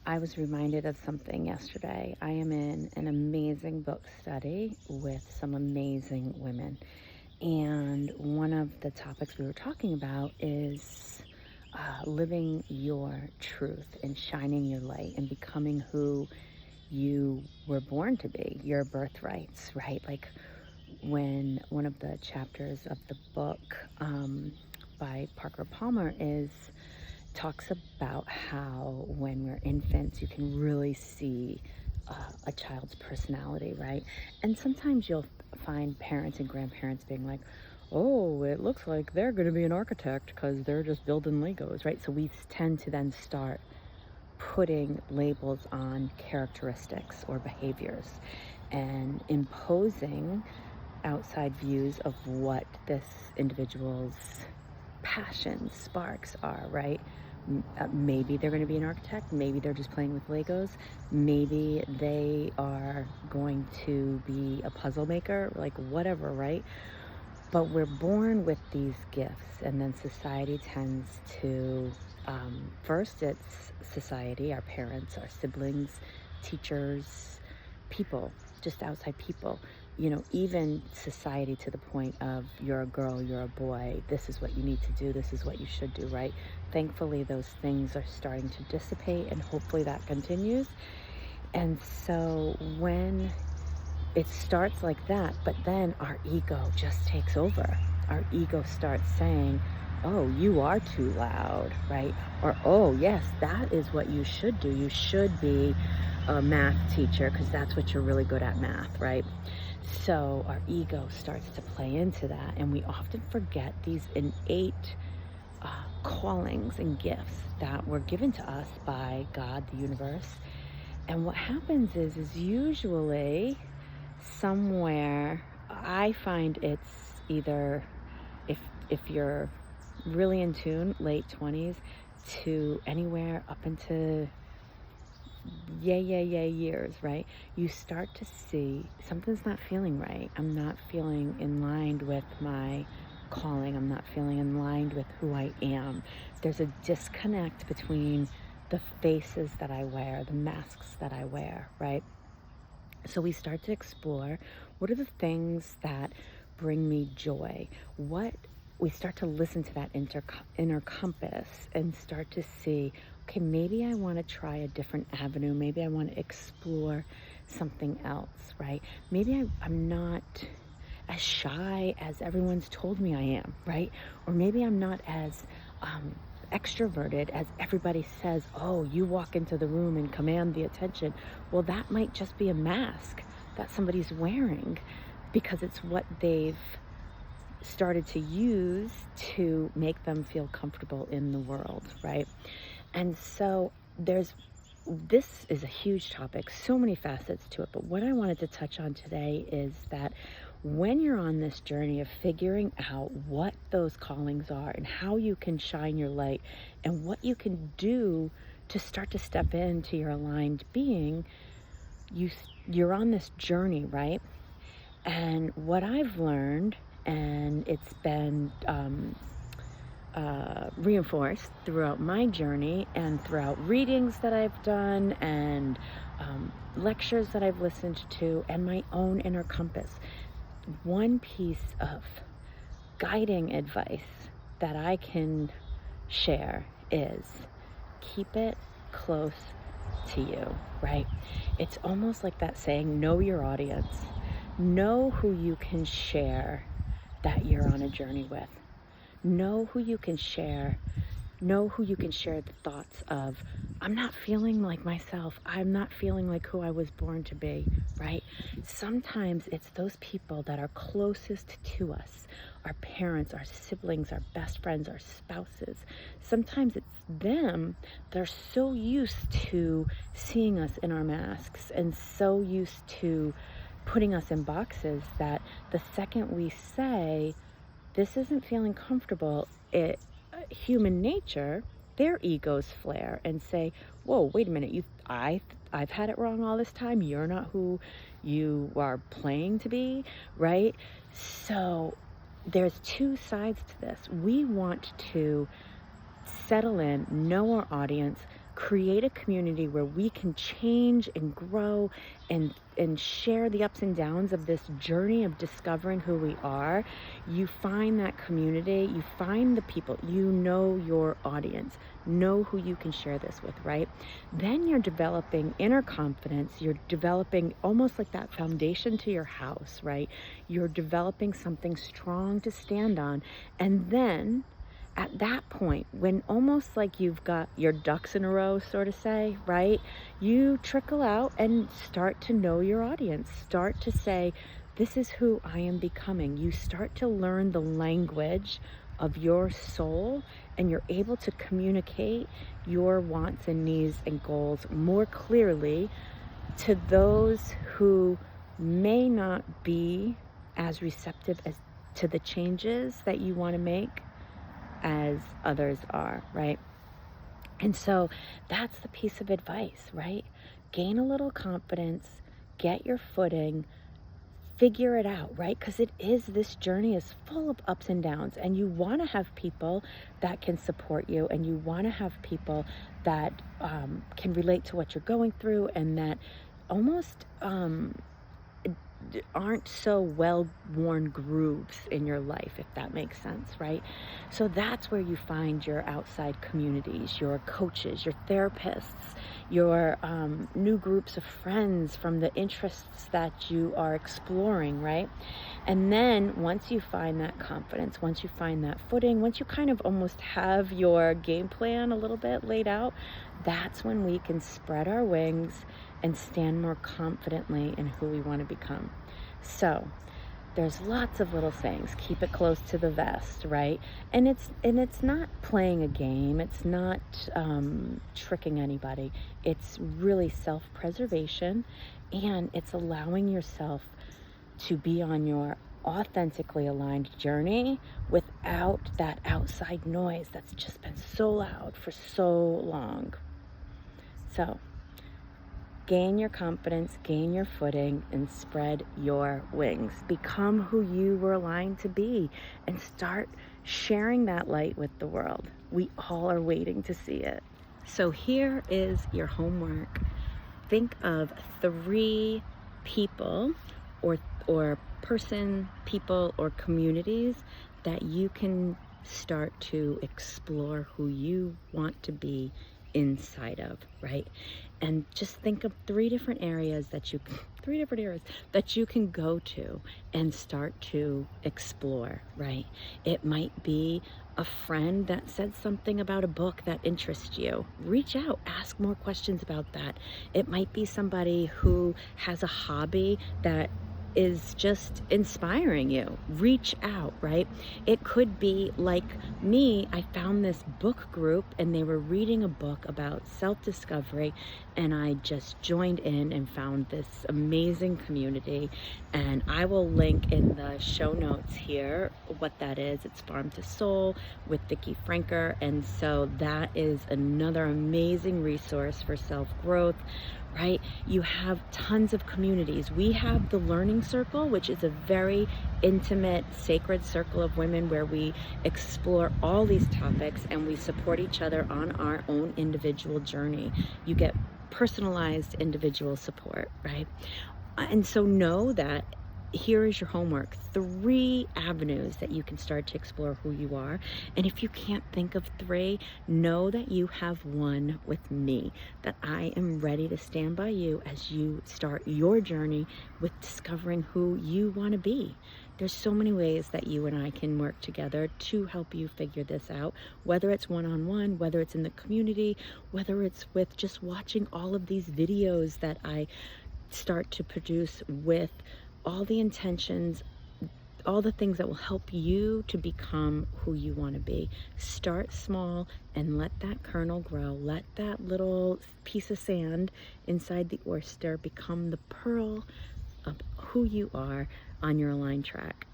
I was reminded of something yesterday. I am in an amazing book study with some amazing women. And one of the topics we were talking about is living your truth and shining your light and becoming who you were born to be, your birthrights, right? Like when one of the chapters of the book by Parker Palmer is talks about how when we're infants, you can really see a child's personality, right? And sometimes you'll find parents and grandparents being like, oh, it looks like they're going to be an architect because they're just building Legos, right? So we tend to then start putting labels on characteristics or behaviors and imposing outside views of what this individual's passions, sparks are, right? Maybe they're going to be an architect. Maybe they're just playing with Legos. Maybe they are going to be a puzzle maker, like whatever, right? But we're born with these gifts, and then society tends to, first it's society, our parents, our siblings, teachers, people, just outside people, even society, to the point of you're a girl, you're a boy, this is what you need to do, this is what you should do, right? Thankfully, those things are starting to dissipate, and hopefully that continues. And so when it starts like that, but then our ego just takes over. Our ego starts saying, oh, you are too loud, right? Or, oh, yes, that is what you should do. You should be a math teacher because that's what you're really good at, math, right? So our ego starts to play into that, and we often forget these innate callings and gifts that were given to us by God, the universe. And what happens is usually somewhere, I find it's either, if you're really in tune, late 20s to anywhere up into yay years, right? You start to see something's not feeling right. I'm not feeling in line with my calling. I'm not feeling in line with who I am. There's a disconnect between the faces that I wear, the masks that I wear, right? So we start to explore, what are the things that bring me joy? We start to listen to that inner compass and start to see, okay, maybe I want to try a different avenue. Maybe I want to explore something else, right? Maybe I'm not as shy as everyone's told me I am, right? Or maybe I'm not as extroverted as everybody says. Oh, you walk into the room and command the attention. Well, that might just be a mask that somebody's wearing because it's what they've started to use to make them feel comfortable in the world, right? And so this is a huge topic, so many facets to it, but what I wanted to touch on today is that when you're on this journey of figuring out what those callings are and how you can shine your light and what you can do to start to step into your aligned being, you're on this journey, right? And what I've learned, and it's been reinforced throughout my journey and throughout readings that I've done and lectures that I've listened to and my own inner compass. One piece of guiding advice that I can share is keep it close to you, right? It's almost like that saying, know your audience. Know who you can share that you're on a journey with. Know who you can share. Know who you can share the thoughts of, I'm not feeling like myself. I'm not feeling like who I was born to be, right? Sometimes it's those people that are closest to us, our parents, our siblings, our best friends, our spouses. Sometimes it's them that are so used to seeing us in our masks and so used to putting us in boxes that the second we say, this isn't feeling comfortable, human nature, their egos flare and say, whoa, wait a minute, I've had it wrong all this time. You're not who you are playing to be, right? So there's two sides to this. We want to settle in, know our audience, create a community where we can change and grow and share the ups and downs of this journey of discovering who we are. You find that community, you find the people, you know your audience, know who you can share this with, right? Then you're developing inner confidence, you're developing almost like that foundation to your house, right? You're developing something strong to stand on. And then at that point, when almost like you've got your ducks in a row, sort of say, right? You trickle out and start to know your audience. Start to say, this is who I am becoming. You start to learn the language of your soul, and you're able to communicate your wants and needs and goals more clearly to those who may not be as receptive as to the changes that you want to make as others are, right? And so that's the piece of advice, right? Gain a little confidence, get your footing, figure it out, right? Because this journey is full of ups and downs, and you want to have people that can support you, and you want to have people that can relate to what you're going through, and that almost aren't so well-worn grooves in your life, if that makes sense, right? So that's where you find your outside communities, your coaches, your therapists, your new groups of friends from the interests that you are exploring, right? And then once you find that confidence, once you find that footing, once you kind of almost have your game plan a little bit laid out, that's when we can spread our wings and stand more confidently in who we want to become. So there's lots of little sayings. Keep it close to the vest, right? And it's not playing a game. It's not tricking anybody. It's really self-preservation, and it's allowing yourself to be on your authentically aligned journey without that outside noise that's just been so loud for so long. So gain your confidence, gain your footing, and spread your wings. Become who you were aligned to be, and start sharing that light with the world. We all are waiting to see it. So here is your homework. Think of 3 people or people or communities that you can start to explore who you want to be inside of, right? And just think of 3 different areas that you can go to and start to explore, right? It might be a friend that said something about a book that interests you. Reach out, ask more questions about that. It might be somebody who has a hobby that is just inspiring you. Reach out, right? It could be like me. I found this book group, and they were reading a book about self-discovery, and I just joined in and found this amazing community. And I will link in the show notes here what that is. It's Farm to Soul with Vicki Franker, and so that is another amazing resource for self-growth, right? You have tons of communities. We have the Learning Circle, which is a very intimate, sacred circle of women where we explore all these topics and we support each other on our own individual journey. You get personalized individual support, right? And so know that here is your homework. 3 avenues that you can start to explore who you are. And if you can't think of 3, know that you have 1 with me, that I am ready to stand by you as you start your journey with discovering who you want to be. There's so many ways that you and I can work together to help you figure this out, whether it's one-on-one, whether it's in the community, whether it's with just watching all of these videos that I start to produce with all the intentions, all the things that will help you to become who you want to be. Start small and let that kernel grow. Let that little piece of sand inside the oyster become the pearl of who you are on your aligned track.